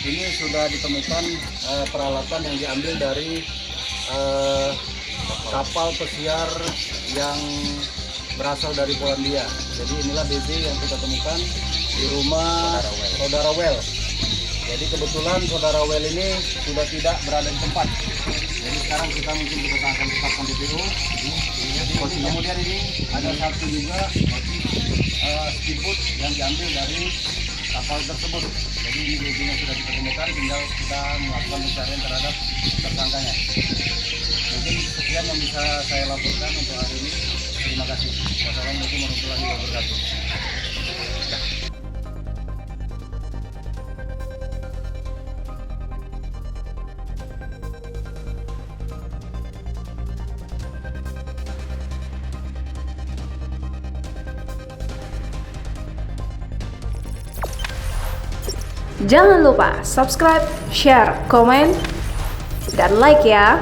Ini sudah ditemukan peralatan yang diambil dari kapal pesiar yang berasal dari Polandia. Jadi inilah BB yang kita temukan di rumah saudara Well. Jadi kebetulan saudara Well ini sudah tidak berada di tempat. Jadi sekarang kita akan tetapkan DPO. Kemudian ini ada satu juga speedboat yang diambil dari kapal tersebut. Jadi ini BB-nya sudah kita temukan, tinggal kita melakukan pencarian terhadap tersangkanya. Mungkin sekian yang bisa saya laporkan untuk hari ini. Terima kasih. Wassalamualaikum warahmatullahi wabarakatuh. Jangan lupa subscribe, share, komen, dan like ya.